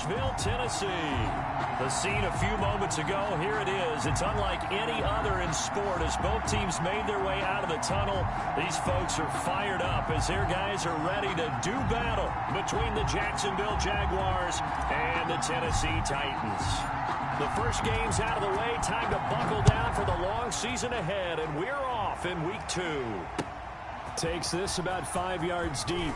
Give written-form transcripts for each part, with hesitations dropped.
Nashville, Tennessee. The scene a few moments ago, here it is. It's unlike any other in sport as both teams made their way out of the tunnel. These folks are fired up as their guys are ready to do battle between the Jacksonville Jaguars and the Tennessee Titans. The first game's out of the way. Time to buckle down for the long season ahead, and we're off in week 2. Takes this about 5 yards deep.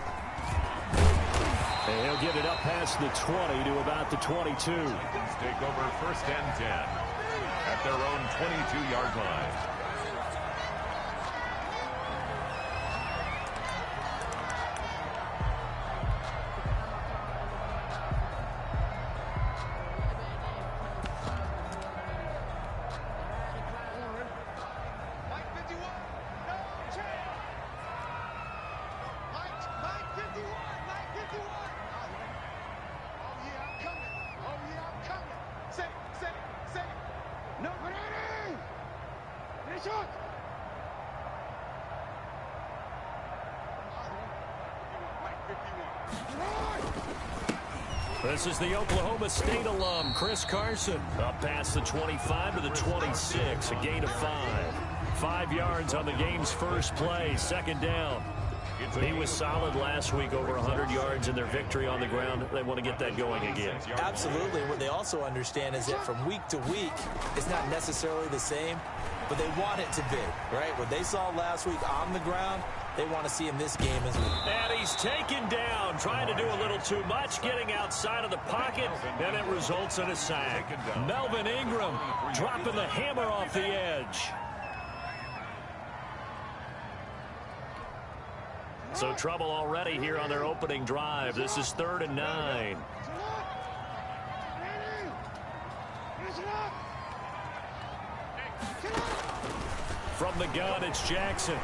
And he'll get it up past the 20 to about the 22. Take over 1st and 10 at their own 22-yard line. This is the Oklahoma State alum, Chris Carson. Up past the 25 to the 26, a gain of 5. 5 yards on the game's first play, 2nd down. He was solid last week, over 100 yards in their victory on the ground. They want to get that going again. Absolutely. What they also understand is that from week to week, it's not necessarily the same, but they want it to be, right? What they saw last week on the ground, they want to see in this game as well. And he's taken down, trying to do a little too much, getting outside of the pocket, and it results in a sack. Melvin Ingram dropping the hammer off the edge. So trouble already here on their opening drive. This is 3rd and 9. From the gun, it's Jackson.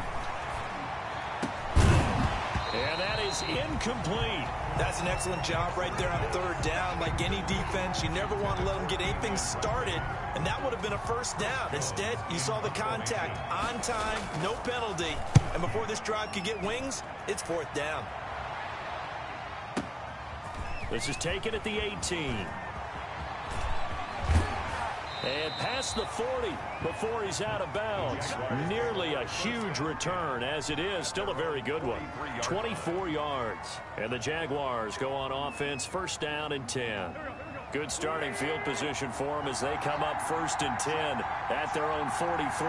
And that is incomplete. That's an excellent job right there on 3rd down. Like any defense, you never want to let them get anything started, and that would have been a 1st down. Instead, you saw the contact on time, no penalty, and before this drive could get wings, it's 4th down. This is taken at the 18. And past the 40 before he's out of bounds. Nearly a huge return, as it is. Still a very good one. 24 yards. And the Jaguars go on offense, 1st down and 10. Good starting field position for them as they come up 1st and 10 at their own 43.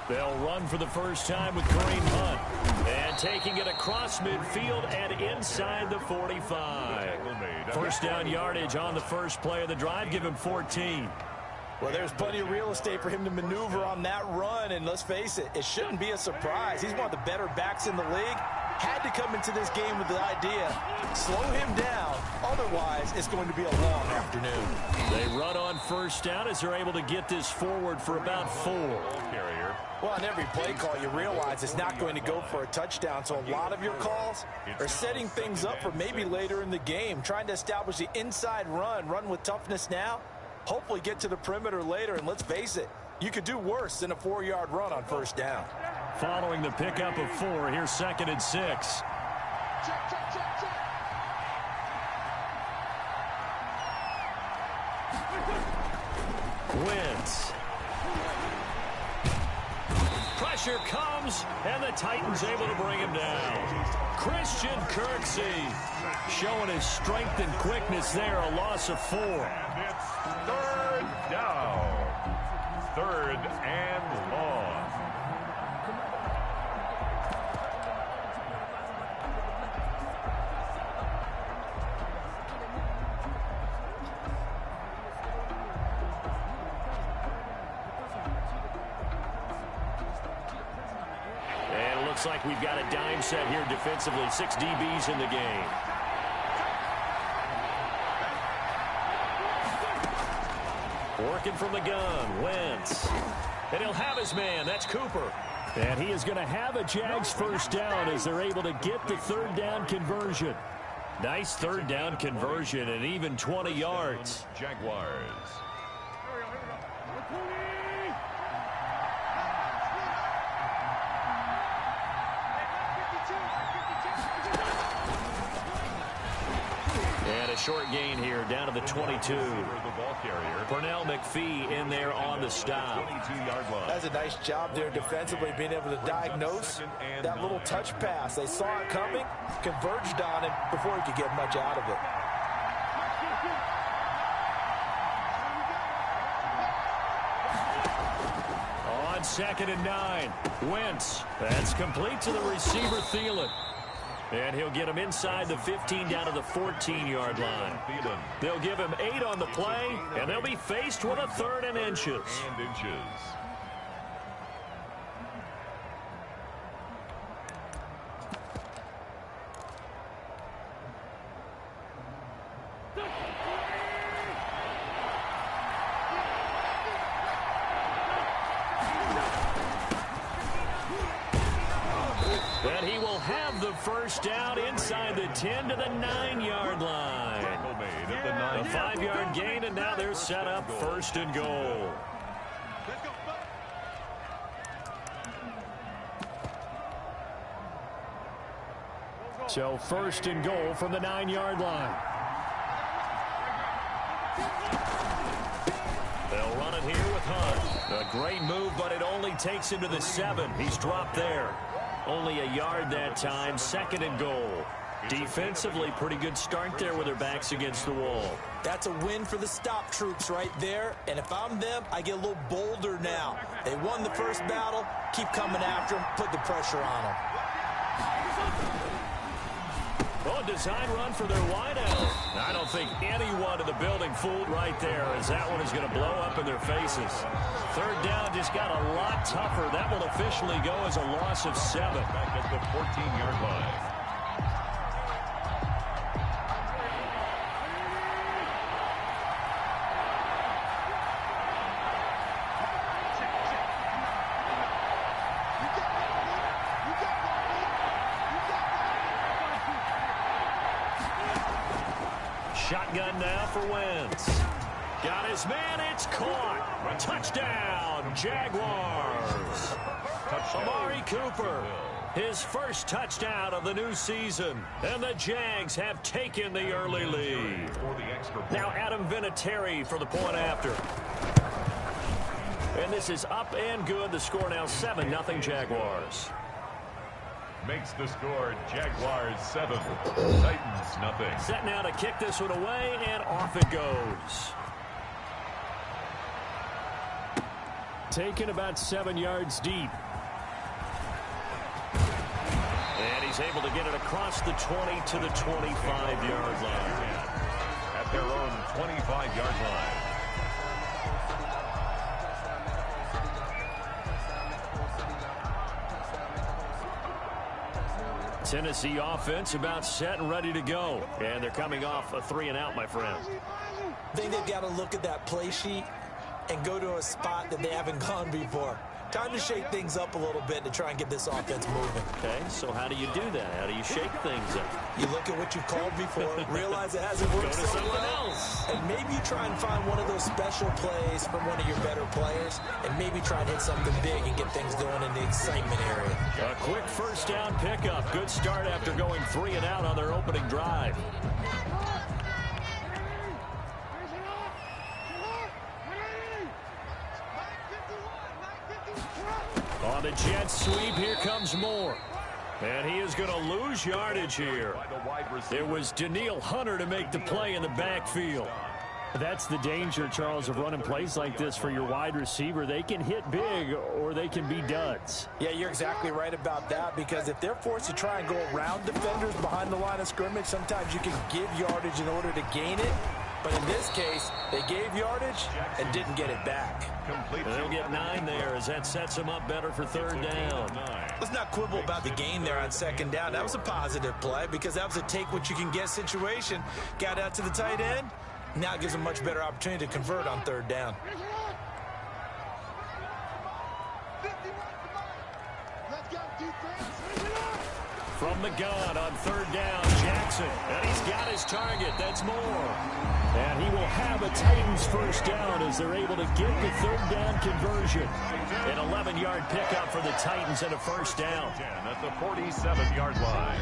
They'll run for the first time with Kareem Hunt. And taking it across midfield and inside the 45. 1st down yardage on the first play of the drive. Give him 14. Well, there's plenty of real estate for him to maneuver on that run. And let's face it, it shouldn't be a surprise. He's one of the better backs in the league. Had to come into this game with the idea, slow him down. Otherwise, it's going to be a long afternoon. They run on 1st down as they're able to get this forward for about 4. Well, on every play call, you realize it's not going to go for a touchdown. So a lot of your calls are setting things up for maybe later in the game, trying to establish the inside run with toughness now, hopefully get to the perimeter later. And let's face it, you could do worse than a 4-yard run on 1st down. Following the pickup of 4, here's 2nd and 6. Wentz. Pressure comes, and the Titans able to bring him down. Christian Kirksey showing his strength and quickness there, a loss of 4. And it's 3rd down. 3rd and long. Looks like we've got a dime set here defensively. 6 DBs in the game. Working from the gun, Wentz. And he'll have his man. That's Cooper. And he is going to have a Jags 1st down as they're able to get the 3rd down conversion. Nice 3rd down conversion and even 20 yards. Jaguars. And a short gain here down to the 22. Pernell McPhee in there on the stop. That's a nice job there defensively, being able to diagnose that little touch pass. They saw it coming, converged on him before he could get much out of it. On 2nd and 9, Wentz. That's complete to the receiver, Thielen. And he'll get him inside the 15 down to the 14-yard line. They'll give him 8 on the play, and they'll be faced with a 3rd and inches. And he will have the first down inside the 10 to the 9-yard line. A 5-yard gain, and now they're set up 1st and goal. So 1st and goal from the 9-yard line. They'll run it here with Hunt. A great move, but it only takes him to the 7. He's dropped there. Only a yard that time, 2nd and goal. Defensively, pretty good start there with their backs against the wall. That's a win for the stop troops right there. And if I'm them, I get a little bolder now. They won the first battle. Keep coming after them. Put the pressure on them. Oh, design run for their wideout. I don't think anyone in the building fooled right there, as that one is going to blow up in their faces. 3rd down just got a lot tougher. That will officially go as a loss of 7. Back at the 14-yard line. Shotgun now for Wentz. Got his man, it's caught. Touchdown, Jaguars. Amari Cooper, his first touchdown of the new season. And the Jags have taken the early lead. Now Adam Vinatieri for the point after. And this is up and good. The score now 7-0 Jaguars. Makes the score Jaguars 7, Titans nothing. Set now to kick this one away, and off it goes. Taken about 7 yards deep. And he's able to get it across the 20 to the 25-yard line. At their own 25-yard line. Tennessee offense about set and ready to go. And they're coming off a 3-and-out, my friend. I think they've got to look at that play sheet and go to a spot that they haven't gone before. Time to shake things up a little bit to try and get this offense moving. Okay, so how do you do that? How do you shake things up? You look at what you called before, realize it hasn't worked so well, and maybe you try and find one of those special plays from one of your better players, and maybe try and hit something big and get things going in the excitement area. A quick first down pickup. Good start after going 3-and-out on their opening drive. On the jet sweep, here comes Moore. And he is going to lose yardage here. It was Danielle Hunter to make the play in the backfield. That's the danger, Charles, of running plays like this for your wide receiver. They can hit big or they can be duds. Yeah, you're exactly right about that, because if they're forced to try and go around defenders behind the line of scrimmage, sometimes you can give yardage in order to gain it. But in this case, they gave yardage and didn't get it back. And they'll get 9 there as that sets them up better for 3rd down. Let's not quibble about the gain there on 2nd down. That was a positive play because that was a take-what-you-can-get situation. Got out to the tight end. Now it gives them a much better opportunity to convert on 3rd down. From the gun on 3rd down, Jackson. And he's got his target. That's Moore. And he will have a Titans first down as they're able to get the 3rd down conversion. An 11-yard pickup for the Titans and a first down. At the 47-yard line.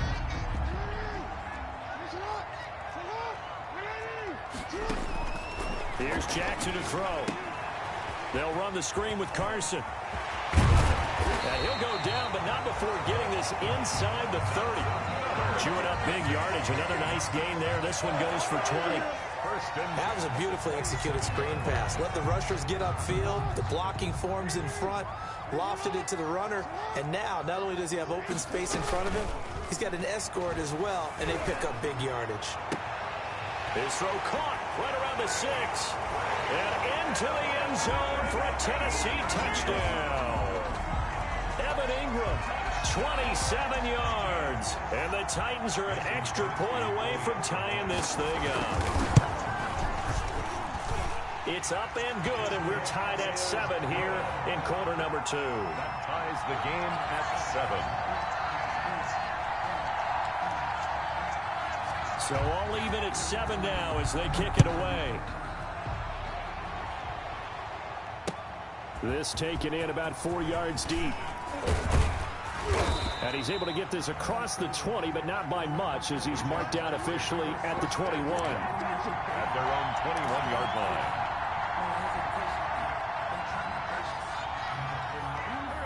Here's Jackson to throw. They'll run the screen with Carson. And he'll go down, but not before getting this inside the 30. Chewing up big yardage. Another nice gain there. This one goes for 20. That was a beautifully executed screen pass. Let the rushers get upfield. The blocking forms in front. Lofted it to the runner. And now, not only does he have open space in front of him, he's got an escort as well, and they pick up big yardage. His throw caught right around the 6. And into the end zone for a Tennessee touchdown. Evan Ingram, 27 yards. And the Titans are an extra point away from tying this thing up. It's up and good, and we're tied at 7 here in quarter number 2. That ties the game at 7. So all even at 7 now as they kick it away. This taken in about 4 yards deep. And he's able to get this across the 20, but not by much as he's marked down officially at the 21. At their own 21-yard line.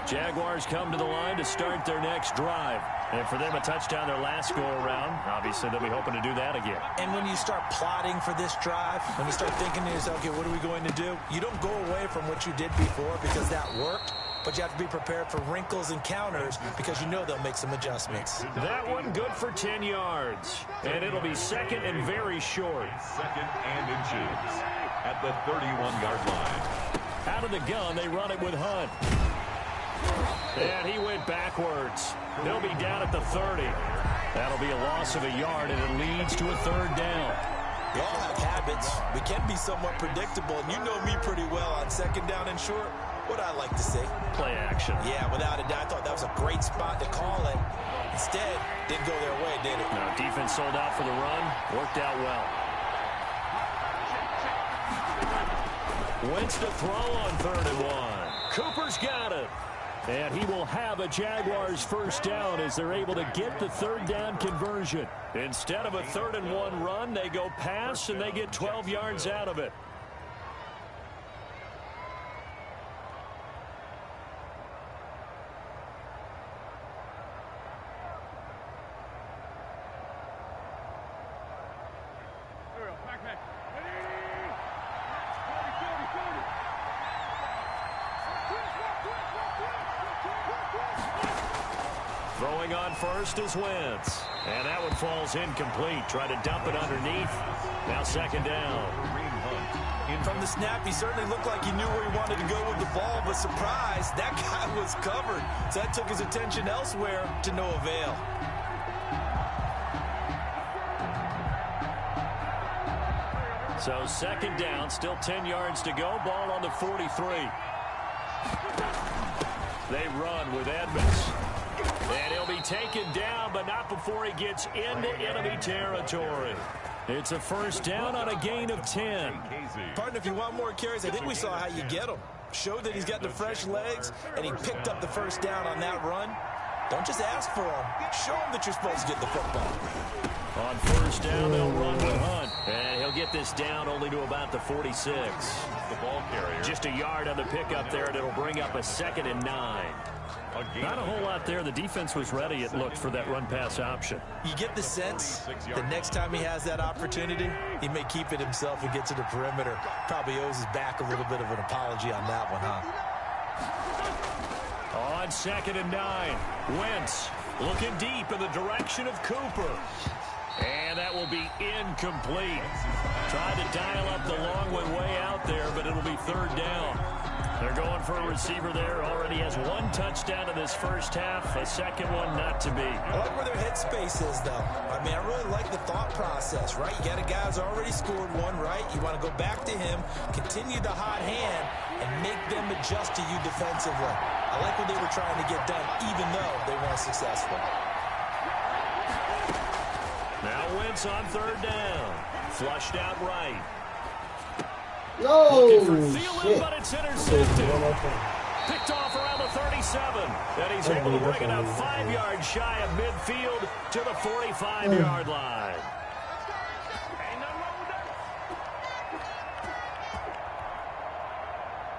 Jaguars come to the line to start their next drive. And for them, a touchdown their last go-around. Obviously, they'll be hoping to do that again. And when you start plotting for this drive, when you start thinking to yourself, okay, what are we going to do? You don't go away from what you did before because that worked. But you have to be prepared for wrinkles and counters because you know they'll make some adjustments. That one good for 10 yards. And it'll be second and very short. Second and inches at the 31-yard line. Out of the gun, they run it with Hunt. And he went backwards. They'll be down at the 30. That'll be a loss of a yard, and it leads to a 3rd down. We all have habits. We can be somewhat predictable, and you know me pretty well on 2nd down and short. What I like to say? Play action. Yeah, without a doubt. I thought that was a great spot to call it. Instead, didn't go their way, did it? No, defense sold out for the run. Worked out well. Wentz to throw on 3rd and 1. Cooper's got it. And he will have a Jaguars 1st down as they're able to get the 3rd down conversion. Instead of a 3rd and 1 run, they go pass and they get 12 yards out of it. Throwing on first is Wentz. And that one falls incomplete. Try to dump it underneath. Now 2nd down. From the snap, he certainly looked like he knew where he wanted to go with the ball, but surprise, that guy was covered. So that took his attention elsewhere to no avail. So 2nd down, still 10 yards to go. Ball on the 43. They run with Edmonds. And he'll be taken down, but not before he gets into enemy territory. It's a 1st down on a gain of 10. Partner, if you want more carries, I think we saw how you get them. Showed that he's got the fresh legs, and he picked up the 1st down on that run. Don't just ask for him. Show him that you're supposed to get the football. On 1st down, they'll run with Hunt. And he'll get this down only to about the 46. The ball carrier. Just a yard on the pickup there, and it'll bring up a 2nd and 9. Not a whole lot there. The defense was ready, it looked, for that run-pass option. You get the sense that next time he has that opportunity, he may keep it himself and get to the perimeter. Probably owes his back a little bit of an apology on that one, huh? On 2nd and 9, Wentz looking deep in the direction of Cooper. And that will be incomplete. Tried to dial up the long one way out there, but it'll be 3rd down. They're going for a receiver there. Already has 1 touchdown in this 1st half. A 2nd one not to be. I like where their headspace is, though. I mean, I really like the thought process, right? You got a guy who's already scored 1, right? You want to go back to him, continue the hot hand, and make them adjust to you defensively. I like what they were trying to get done, even though they weren't successful. Now Wentz on 3rd down. Flushed out right. No, Looking for Thielen, shit. but it's intercepted. Picked off around the 37. And he's able to bring it up 5 yards shy of midfield to the 45-yard line.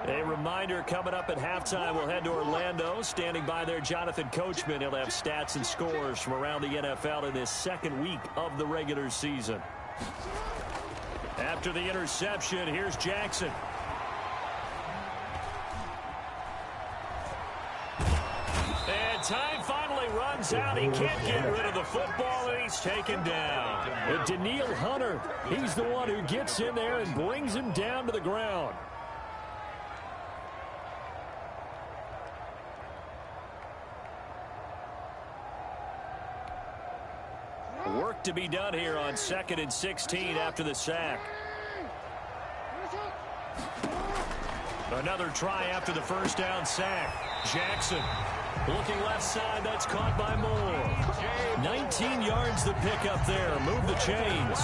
A reminder coming up at halftime, we'll head to Orlando. Standing by there, Jonathan Coachman. He'll have stats and scores from around the NFL in this second week of the regular season. After the interception, here's Jackson. And time finally runs out. He can't get rid of the football, and he's taken down. And Daniil Hunter, he's the one who gets in there and brings him down to the ground. Work to be done here on 2nd and 16 after the sack. Another try after the first down sack. Jackson looking left side. That's caught by Moore. 19 yards the pick up there. Move the chains.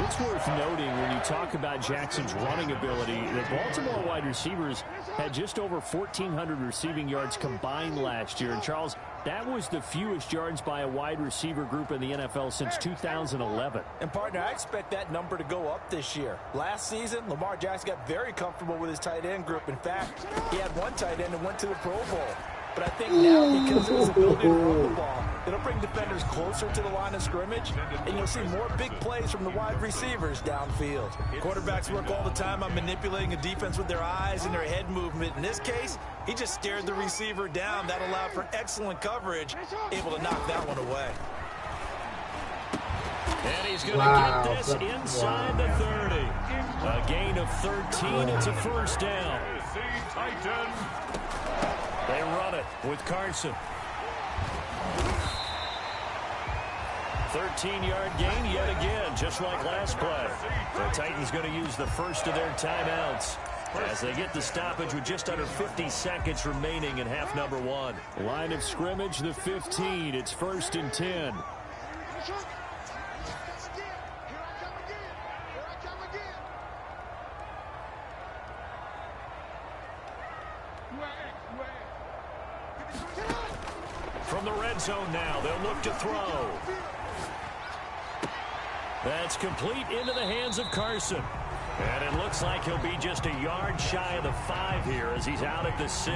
It's worth noting when you talk about Jackson's running ability that Baltimore wide receivers had just over 1,400 receiving yards combined last year. And Charles, that was the fewest yards by a wide receiver group in the NFL since 2011. And, partner, I expect that number to go up this year. Last season, Lamar Jackson got very comfortable with his tight end group. In fact, he had one tight end that went to the Pro Bowl. But I think now, because of his ability to run the ball, it'll bring defenders closer to the line of scrimmage, and you'll see more big plays from the wide receivers downfield. Quarterbacks work all the time on manipulating a defense with their eyes and their head movement. In this case, he just stared the receiver down. That allowed for excellent coverage, able to knock that one away. And he's going to get this inside the 30. A gain of 13. It's a first down. They run it with Carson. 13-yard gain yet again, just like last play. The Titans going to use the first of their timeouts as they get the stoppage with just under 50 seconds remaining in half number one. Line of scrimmage, the 15. It's 1st and 10. From the red zone now, they'll look to throw. That's complete into the hands of Carson. And it looks like he'll be just a yard shy of the 5 here as he's out at the 6.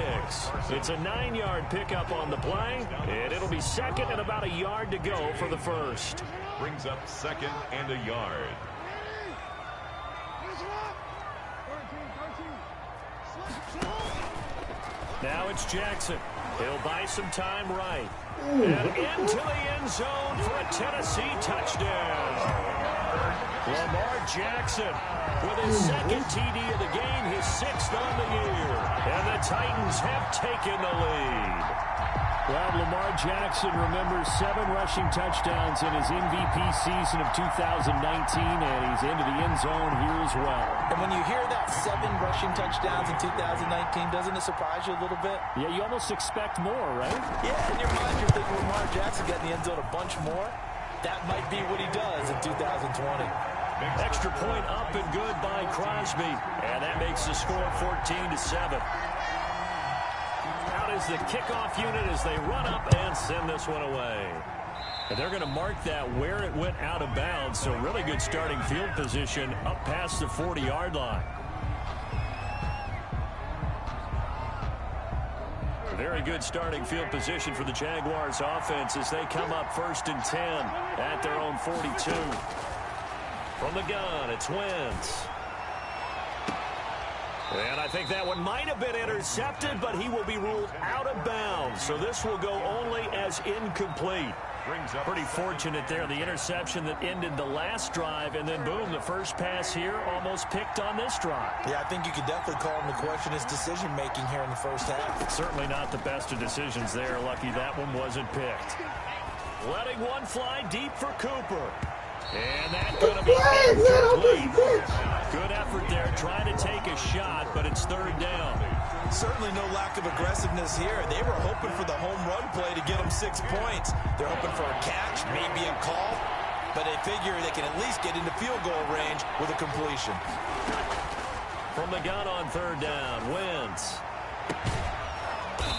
It's a 9-yard pickup on the play, and it'll be second and about a yard to go for the first. Brings up 2nd and a yard. Now it's Jackson. He'll buy some time right. And into the end zone for a Tennessee touchdown. Lamar Jackson with his 2nd TD of the game, his 6th on the year. And the Titans have taken the lead. Well, Lamar Jackson remembers 7 rushing touchdowns in his MVP season of 2019, and he's into the end zone here as well. And when you hear that 7 rushing touchdowns in 2019, doesn't it surprise you a little bit? Yeah, you almost expect more, right? Yeah, in your mind, you're thinking Lamar Jackson got in the end zone a bunch more. That might be what he does in 2020. Extra point up and good by Crosby, and that makes the score 14-7. Out is the kickoff unit as they run up and send this one away. And they're going to mark that where it went out of bounds, so really good starting field position up past the 40-yard line. Very good starting field position for the Jaguars offense as they come up 1st and 10 at their own 42. From the gun, it's Wentz. And I think that one might have been intercepted, but he will be ruled out of bounds. So this will go only as incomplete. Pretty fortunate there, the interception that ended the last drive, and then boom, the first pass here almost picked on this drive. Yeah, I think you could definitely call him to question his decision-making here in the first half. Certainly not the best of decisions there. Lucky that one wasn't picked. Letting one fly deep for Cooper. And that's going to be incomplete. Good effort there, trying to take a shot, but it's 3rd down. Certainly no lack of aggressiveness here. They were hoping for the home run play to get them 6 points. They're hoping for a catch, maybe a call, but they figure they can at least get into field goal range with a completion. From the gun on 3rd down, Wentz.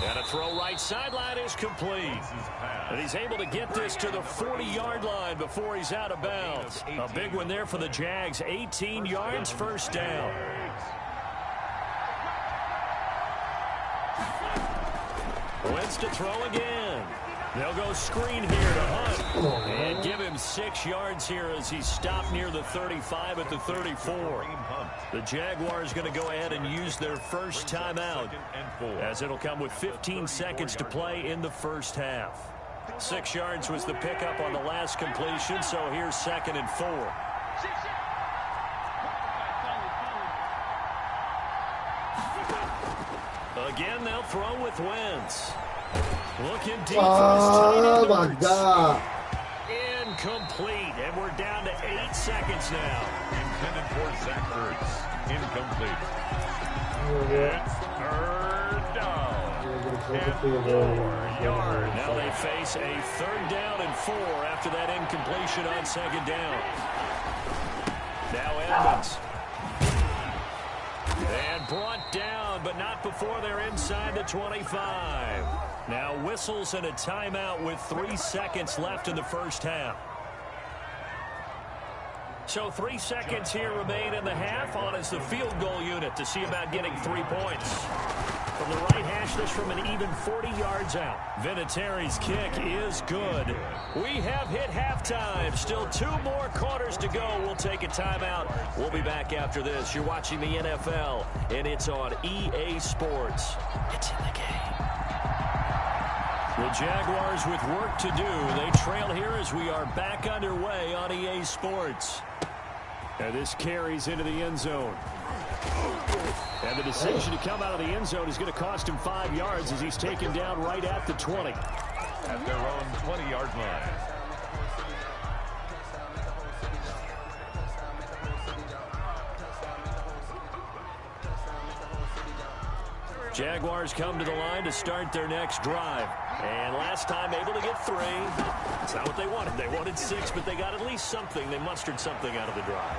And a throw right sideline is complete. And he's able to get this to the 40-yard line before he's out of bounds. A big one there for the Jags. 18 yards, 1st down. Wentz to throw again. They'll go screen here to Hunt. And give him 6 yards here as he's stopped near the 35 at the 34. The Jaguars going to go ahead and use their first timeout, as it'll come with 15 seconds to play in the first half. 6 yards was the pickup on the last completion, so here's 2nd and 4. Again, they'll throw with Wentz. Looking deep for his tight end. Oh, my God. Incomplete, and we're down to 8 seconds now. Intended for Zach Ertz. Incomplete. It's 3rd down. And 4 yards. Now they face a 3rd down and 4 after that incompletion on 2nd down. Now Edmonds. And brought down, but not before they're inside the 25. Now whistles and a timeout with 3 seconds left in the first half. So 3 seconds here remain in the half. On is the field goal unit to see about getting 3 points. From the right hash, this from an even 40 yards out. Vinatieri's kick is good. We have hit halftime. Still 2 more quarters to go. We'll take a timeout. We'll be back after this. You're watching the NFL, and it's on EA Sports. It's in the game. The Jaguars with work to do. They trail here as we are back underway on EA Sports. And this carries into the end zone. And the decision to come out of the end zone is going to cost him 5 yards as he's taken down right at the 20. At their own 20-yard line. Jaguars come to the line to start their next drive. And last time able to get 3. It's not what they wanted. They wanted 6, but they got at least something. They mustered something out of the drive.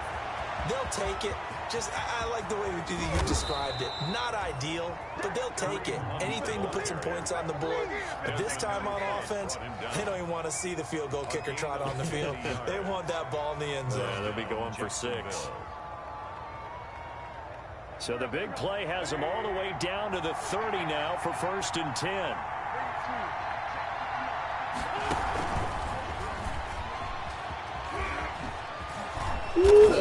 They'll take it. I like the way you described it. Not ideal, but they'll take it. Anything to put some points on the board. But this time on offense, they don't even want to see the field goal kicker trot on the field. They want that ball in the end zone. Yeah, they'll be going for 6. So the big play has them all the way down to the 30 now for 1st and 10.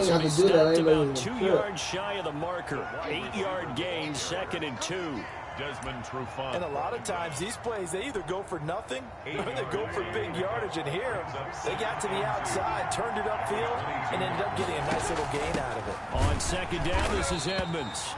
So he stopped about 2 yards shy of the marker. 8-yard gain, 2nd and 2. Desmond Trufant. And a lot of times these plays, they either go for nothing or they go for big yardage. And here, they got to the outside, turned it upfield, and ended up getting a nice little gain out of it. On 2nd down, this is Edmonds.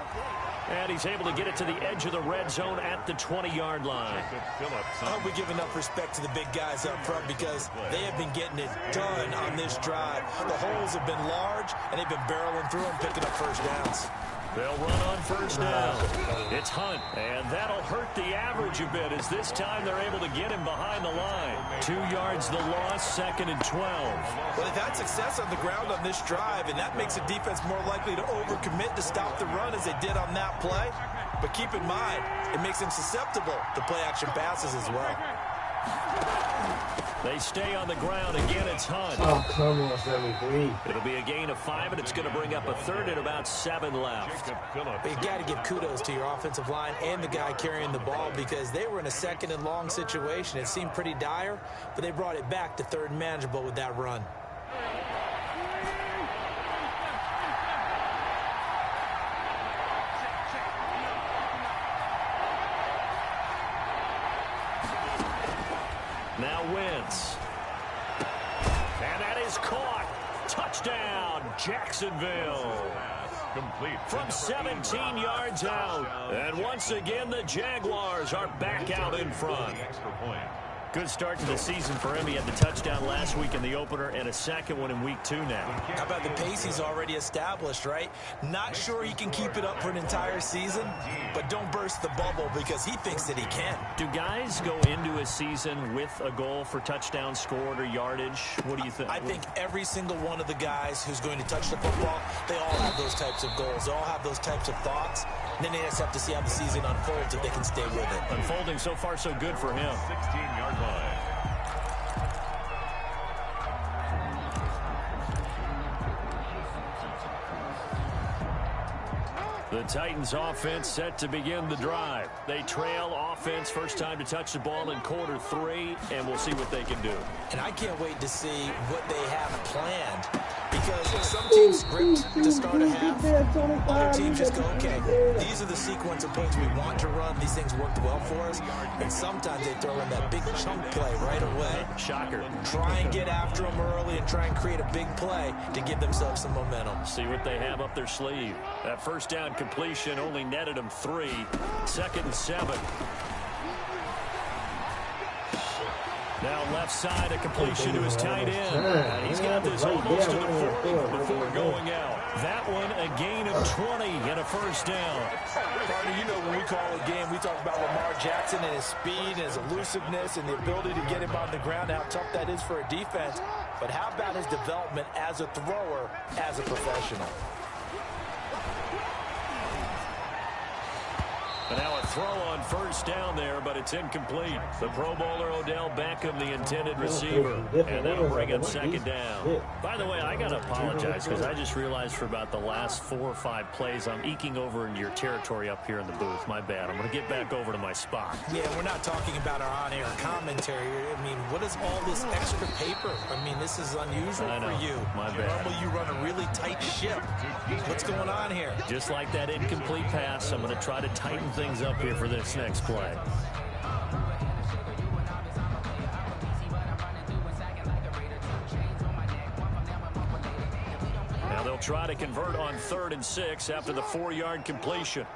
And he's able to get it to the edge of the red zone at the 20-yard line. I hope we give enough respect to the big guys up front because they have been getting it done on this drive. The holes have been large, and they've been barreling through and picking up first downs. They'll run on 1st down. It's Hunt, and that'll hurt the average a bit as this time they're able to get him behind the line. 2 yards the loss, 2nd and 12. Well, they've had success on the ground on this drive, and that makes the defense more likely to overcommit to stop the run as they did on that play. But keep in mind, it makes them susceptible to play-action passes as well. They stay on the ground. Again, it's Hunt. Oh, come on, 73. It'll be a gain of 5, and it's going to bring up a 3rd and about 7 left. But you got to give kudos to your offensive line and the guy carrying the ball because they were in a 2nd and long situation. It seemed pretty dire, but they brought it back to 3rd and manageable with that run. Now Wentz. And that is caught. Touchdown, Jacksonville. Complete. From 17 yards out. And once again, the Jaguars are back out in front. Extra point. Good start to the season for him. He had the touchdown last week in the opener and a 2nd one in week 2 now. How about the pace he's already established, right? Not sure he can keep it up for an entire season, but don't burst the bubble because he thinks that he can. Do guys go into a season with a goal for touchdown scored or yardage? What do you think? I think every single one of the guys who's going to touch the football, they all have those types of goals. They all have those types of thoughts. And then they just have to see how the season unfolds if they can stay with it. Unfolding so far so good for him. 16-yard line. The The Titans offense set to begin the drive. They trail offense first time to touch the ball in quarter 3, and we'll see what they can do. And I can't wait to see what they have planned, because some teams script to start a half. Other teams just go, okay, these are the sequence of plays we want to run. These things worked well for us. And sometimes they throw in that big chunk play right away. Shocker. Try and get after them early and try and create a big play to give themselves some momentum. See what they have up their sleeve. That first down completion only netted them 3. 2nd and 7. Now left side, a completion to his tight end. And he's got this almost to the 40 before going out. That one, a gain of 20 and a first down. Partner, you know when we call a game, we talk about Lamar Jackson and his speed and his elusiveness and the ability to get him on the ground, how tough that is for a defense. But how about his development as a thrower, as a professional? And now a throw on first down there, but it's incomplete. The Pro Bowler Odell Beckham, the intended receiver, and that'll bring up 2nd down. By the way, I got to apologize because I just realized for about the last 4 or 5 plays, I'm eking over into your territory up here in the booth. My bad. I'm going to get back over to my spot. Yeah, we're not talking about our on-air commentary. I mean, what is all this extra paper? I mean, this is unusual for you. My bad. Normally you run a really tight ship. What's going on here? Just like that incomplete pass, I'm going to try to tighten things up here for this next play. Now they'll try to convert on 3rd and 6 after the 4-yard completion.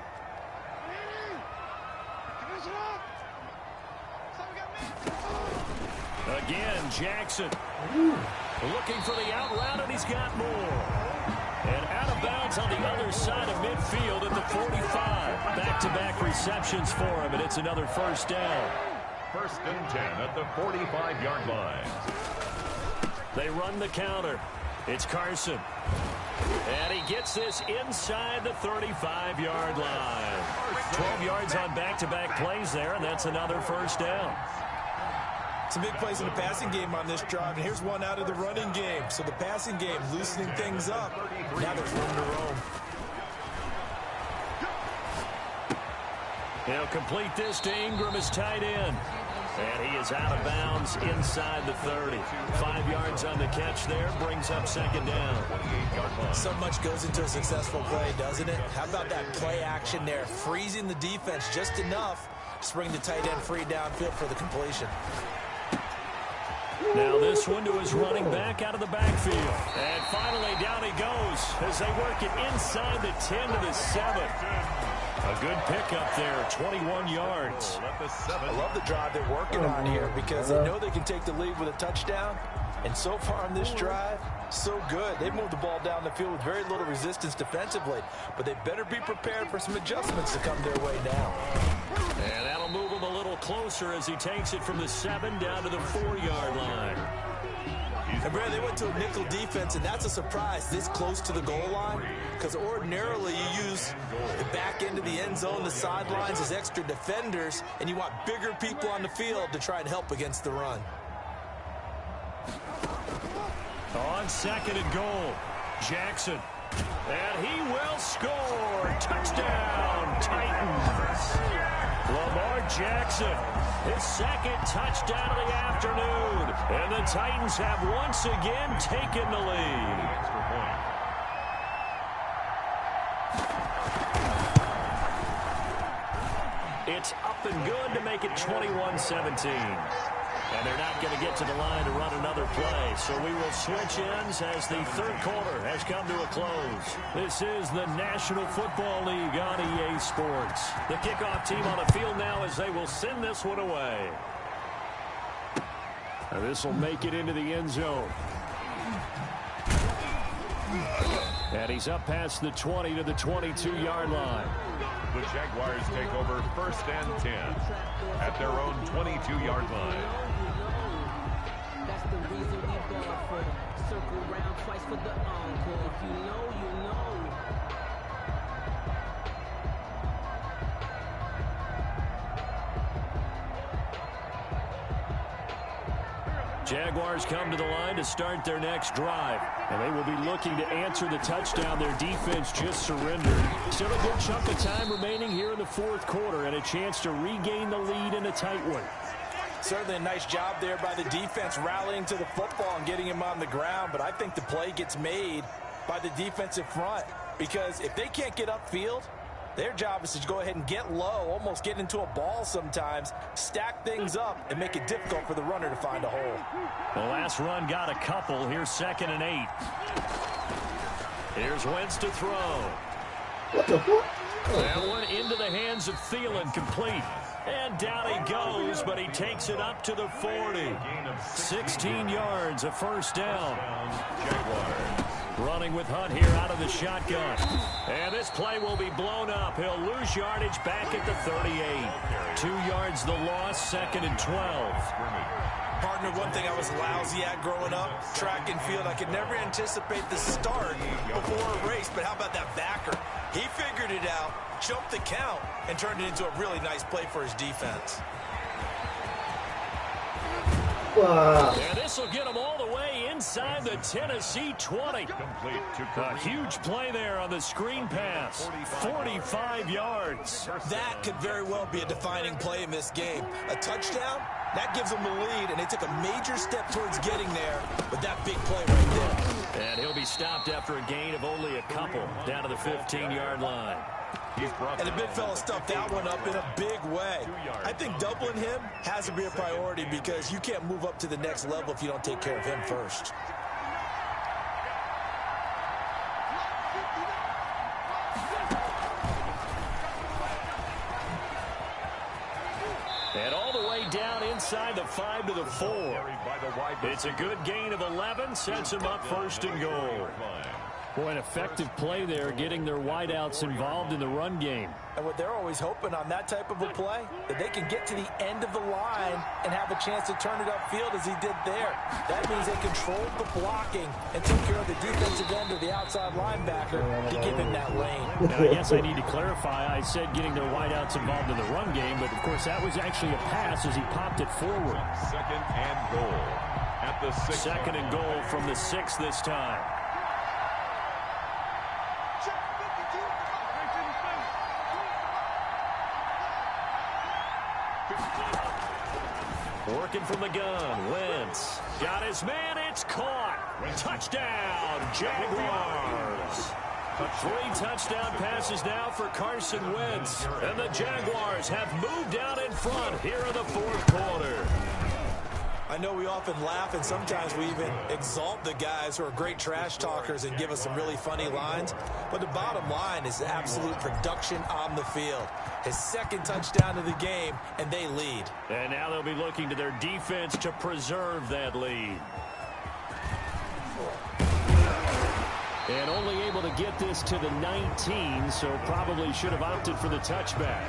Again, Jackson looking for the out route, and he's got more. And out of bounds on the other side of midfield at the 45. Back-to-back receptions for him, and it's another first down. 1st and 10 at the 45-yard line. They run the counter. It's Carson. And he gets this inside the 35-yard line. 12 yards on back-to-back plays there, and that's another first down. Some big plays in the passing game on this drive, and here's one out of the running game. So the passing game loosening things up. Now there's room to roam. He'll complete this to Ingram, his tight end. And he is out of bounds inside the 30. 5 yards on the catch there, brings up 2nd down. So much goes into a successful play, doesn't it? How about that play action there, freezing the defense just enough to bring the tight end free downfield for the completion. Now this one to his running back out of the backfield. And finally down he goes as they work it inside the 10 to the 7. A good pickup there, 21 yards. I love the drive they're working on here because they know they can take the lead with a touchdown. And so far on this drive, so good. They've moved the ball down the field with very little resistance defensively. But they better be prepared for some adjustments to come their way now. And that'll move him a little closer as he takes it from the 7 down to the 4-yard line. And Brad, they went to a nickel defense, and that's a surprise this close to the goal line, because ordinarily you use the back end of the end zone, the sidelines as extra defenders, and you want bigger people on the field to try and help against the run. On 2nd and goal, Jackson. And he will score. Touchdown, Titans. Lamar Jackson, his 2nd touchdown of the afternoon. And the Titans have once again taken the lead. It's up and good to make it 21-17. And they're not going to get to the line to run another play. So we will switch ends as the 3rd quarter has come to a close. This is the National Football League on EA Sports. The kickoff team on the field now as they will send this one away. And this will make it into the end zone. And he's up past the 20 to the 22-yard line. The Jaguars take over 1st and 10 at their own 22-yard line. That's the reason we ball for them. Circle round twice for the encore. If you know, you know. Jaguars come to the line to start their next drive. And they will be looking to answer the touchdown their defense just surrendered. Still a good chunk of time remaining here in the fourth quarter and a chance to regain the lead in a tight one. Certainly a nice job there by the defense rallying to the football and getting him on the ground. But I think the play gets made by the defensive front. Because if they can't get upfield, their job is to go ahead and get low, almost get into a ball sometimes, stack things up, and make it difficult for the runner to find a hole. The last run got a couple. Here's 2nd and 8. Here's Wentz to throw. What the fuck? That one into the hands of Thielen, complete. And down he goes, but he takes it up to the 40. 16 yards, a first down. Jaguars. Running with Hunt here out of the shotgun. And this play will be blown up. He'll lose yardage back at the 38. 2 yards the loss, 2nd and 12. Partner, one thing I was lousy at growing up, track and field. I could never anticipate the start before a race, but how about that backer? He figured it out, jumped the count, and turned it into a really nice play for his defense. Wow. And this will get him all the way inside the Tennessee 20. A huge play there on the screen pass. 45 yards. That could very well be a defining play in this game. A touchdown, that gives them the lead, and they took a major step towards getting there with that big play right there. And he'll be stopped after a gain of only a couple down to the 15-yard line. And the big fella stuffed that one up in a big way. I think doubling him has to be a priority because you can't move up to the next level if you don't take care of him first. And all the way down inside the 5 to the 4. It's a good gain of 11, sets him up 1st and goal. Boy, an effective play there, getting their wideouts involved in the run game. And what they're always hoping on that type of a play, that they can get to the end of the line and have a chance to turn it upfield as he did there. That means they controlled the blocking and took care of the defensive end or the outside linebacker to give him that lane. Now, I guess I need to clarify. I said getting their wideouts involved in the run game, but of course that was actually a pass as he popped it forward. 2nd and goal at the 6. 2nd and goal from the 6 this time. Working from the gun, Wentz. Got his man, it's caught. Touchdown, Jaguars. 3 touchdown passes now for Carson Wentz. And the Jaguars have moved out in front here in the 4th quarter. I know we often laugh and sometimes we even exalt the guys who are great trash talkers and give us some really funny lines. But the bottom line is absolute production on the field. His 2nd touchdown of the game, and they lead. And now they'll be looking to their defense to preserve that lead. And only able to get this to the 19, so probably should have opted for the touchback.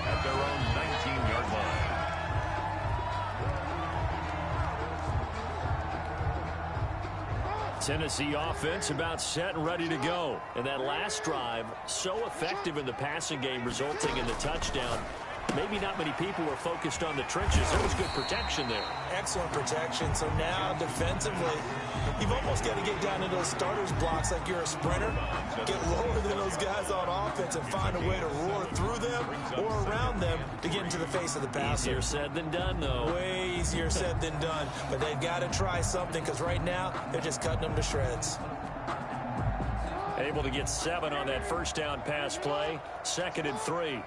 At their own 19-yard line. Tennessee offense about set and ready to go. And that last drive, so effective in the passing game, resulting in the touchdown. Maybe not many people were focused on the trenches. There was good protection there. Excellent protection. So now defensively, you've almost got to get down into those starters blocks like you're a sprinter. Get lower than those guys on offense and find a way to roar through them or around them to get into the face of the passer. Easier said than done, though. Way easier said than done. But they've got to try something because right now they're just cutting them to shreds. Able to get 7 on that first down pass play. 2nd and 3.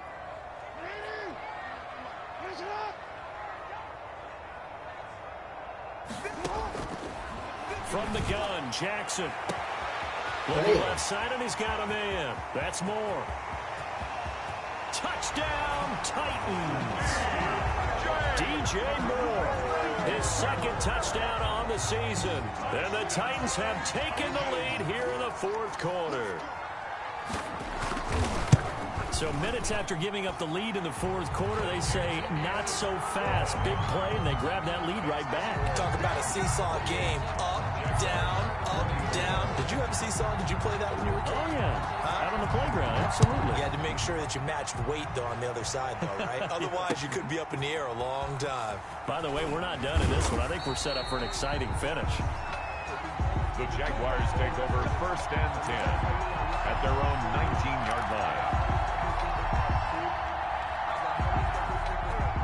From the gun, Jackson. Looking left side, and he's got a man. That's Moore. Touchdown, Titans. DJ Moore, his 2nd touchdown on the season. And the Titans have taken the lead here in the 4th quarter. So minutes after giving up the lead in the 4th quarter, they say not so fast. Big play, and they grab that lead right back. Talk about a seesaw game. Up, down, up, down. Did you have a seesaw? Did you play that when you were a kid? Oh, yeah. I don't on the playground. Absolutely. You had to make sure that you matched weight, though, on the other side, though, right? Otherwise, you could be up in the air a long time. By the way, we're not done in this one. I think we're set up for an exciting finish. The Jaguars take over 1st and 10 at their own 19-yard line.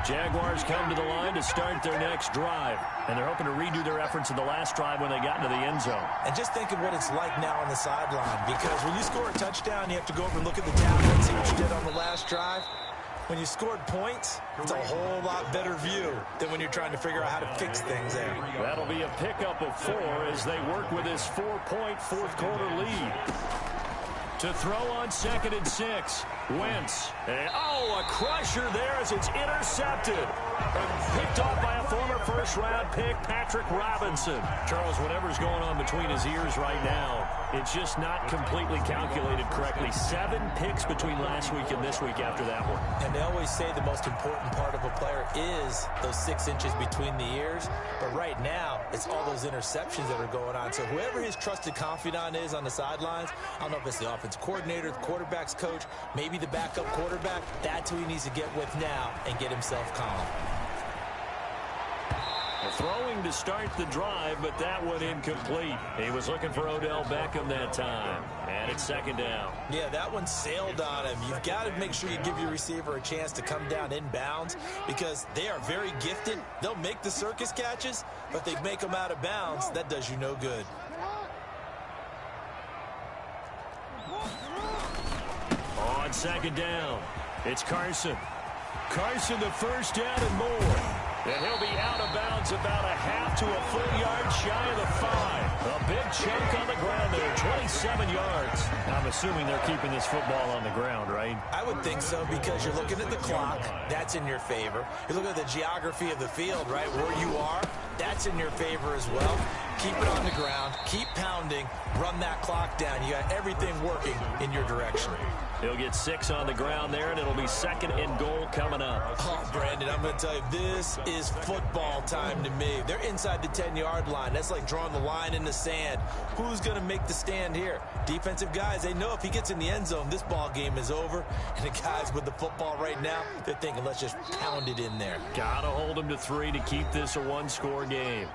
Jaguars come to the line to start their next drive, and they're hoping to redo their efforts in the last drive when they got into the end zone. And just think of what it's like now on the sideline, because when you score a touchdown, you have to go over and look at the tablet and see what you did on the last drive. When you scored points, it's a whole lot better view than when you're trying to figure out how to fix things there. That'll be a pickup of 4 as they work with this 4-point fourth-quarter lead. To throw on 2nd and 6. Wentz. And, a crusher there as it's intercepted. Picked off by a former first-round pick, Patrick Robinson. Charles, whatever's going on between his ears right now, it's just not completely calculated correctly. 7 picks between last week and this week after that one. And they always say the most important part of a player is those 6 inches between the ears. But right now, it's all those interceptions that are going on. So whoever his trusted confidant is on the sidelines, I don't know if it's the offense coordinator, the quarterback's coach, maybe the backup quarterback, that's who he needs to get with now and get himself calm. Throwing to start the drive, but that one incomplete. He was looking for Odell Beckham that time. And it's 2nd down. Yeah, that one sailed on him. You've got to make sure you give your receiver a chance to come down inbounds because they are very gifted. They'll make the circus catches, but they make them out of bounds. That does you no good. On 2nd down, it's Carson. Carson, the 1st down and more. And he'll be out of bounds about a half to a full yard shy of the 5. A big chunk on the ground there, 27 yards. I'm assuming they're keeping this football on the ground, right? I would think so because you're looking at the clock. That's in your favor. You look at the geography of the field, right, where you are. That's in your favor as well. Keep it on the ground. Keep pounding. Run that clock down. You got everything working in your direction. He'll get 6 on the ground there, and it'll be 2nd and goal coming up. Oh, Brandon, I'm going to tell you, this is football time to me. They're inside the 10-yard line. That's like drawing the line in the sand. Who's going to make the stand here? Defensive guys, they know if he gets in the end zone, this ball game is over. And the guys with the football right now, they're thinking, let's just pound it in there. Got to hold him to 3 to keep this a 1-score game.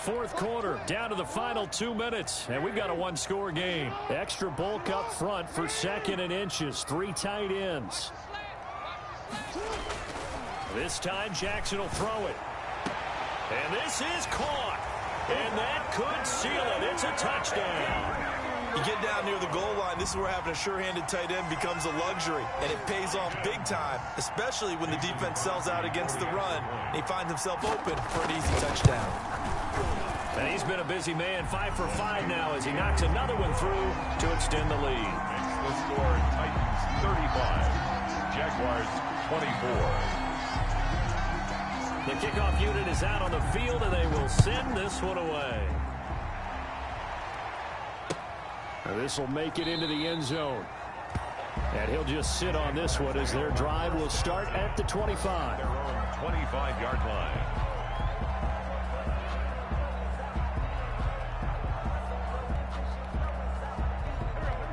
4th quarter, down to the final 2 minutes, and we've got a 1-score game. Extra bulk up front for 2nd and inches, 3 tight ends. This time, Jackson will throw it. And this is caught. And that could seal it. It's a touchdown. You get down near the goal line, this is where having a sure-handed tight end becomes a luxury, and it pays off big time, especially when the defense sells out against the run. He finds himself open for an easy touchdown. And he's been a busy man, 5 for 5 now as he knocks another one through to extend the lead. The score, Titans 35, Jaguars 24. The kickoff unit is out on the field, and they will send this one away. This will make it into the end zone. And he'll just sit on this one as their drive will start at the 25. Their own 25-yard line.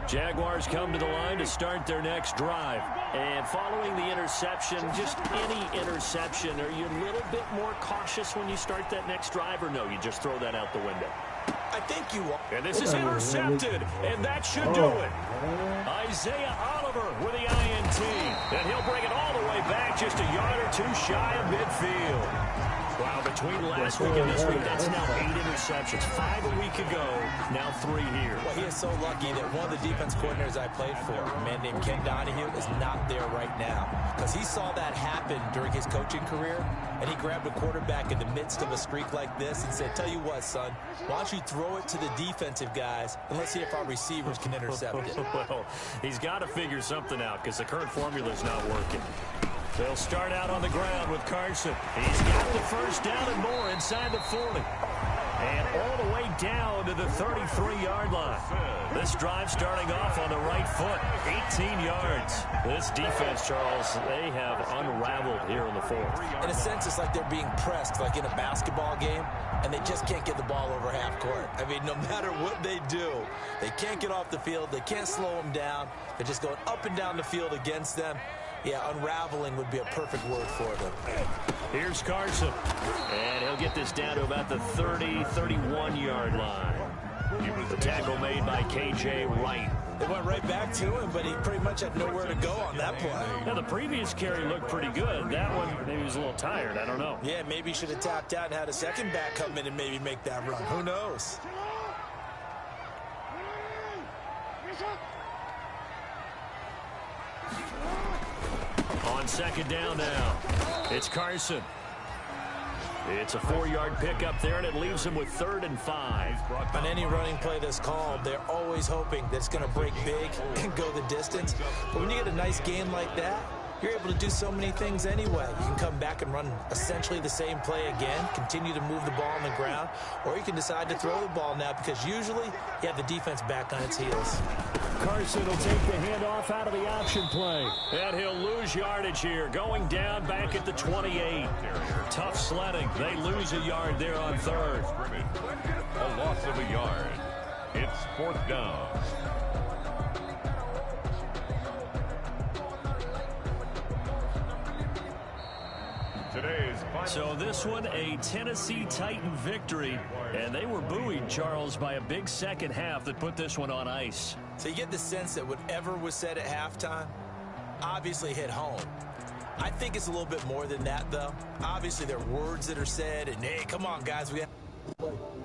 Jaguars come to the line to start their next drive. And following the interception, just any interception, are you a little bit more cautious when you start that next drive, or no, you just throw that out the window? I think you are. And this is intercepted, and that should do it. Isaiah Oliver with the INT. And he'll bring it all the way back just a yard or 2 shy of midfield. Wow, between last week and this week, that's now 8 interceptions. 5 a week ago, now 3 here. Well, he is so lucky that one of the defense coordinators I played for, a man named Ken Donahue, is not there right now. Because he saw that happen during his coaching career, and he grabbed a quarterback in the midst of a streak like this and said, tell you what, son, why don't you throw it to the defensive guys, and let's see if our receivers can intercept it. Well, he's got to figure something out because the current formula is not working. They'll start out on the ground with Carson. He's got the 1st down and more inside the 40. And all the way down to the 33-yard line. This drive starting off on the right foot, 18 yards. This defense, Charles, they have unraveled here in the fourth. In a sense, it's like they're being pressed, like in a basketball game, and they just can't get the ball over half court. I mean, no matter what they do, they can't get off the field. They can't slow them down. They're just going up and down the field against them. Yeah, unraveling would be a perfect word for them. Here's Carson. And he'll get this down to about the 31-yard line. The tackle made by K.J. Wright. They went right back to him, but he pretty much had nowhere to go on that play. Now, the previous carry looked pretty good. That one, maybe he was a little tired. I don't know. Yeah, maybe he should have tapped out and had a second back come in and maybe make that run. Who knows? On second down now, it's Carson. It's a 4-yard pickup there, and it leaves him with 3rd and 5. On any running play that's called, they're always hoping that it's going to break big and go the distance. But when you get a nice game like that, you're able to do so many things anyway. You can come back and run essentially the same play again, continue to move the ball on the ground, or you can decide to throw the ball now because usually you have the defense back on its heels. Carson will take the handoff out of the option play. And he'll lose yardage here, going down back at the 28. Tough sledding. They lose a yard there on 3rd. A loss of a yard. It's 4th down. So this one, a Tennessee Titan victory, and they were buoyed, Charles, by a big second half that put this one on ice. So you get the sense that whatever was said at halftime obviously hit home. I think it's a little bit more than that, though. Obviously, there are words that are said, and hey, come on, guys, we have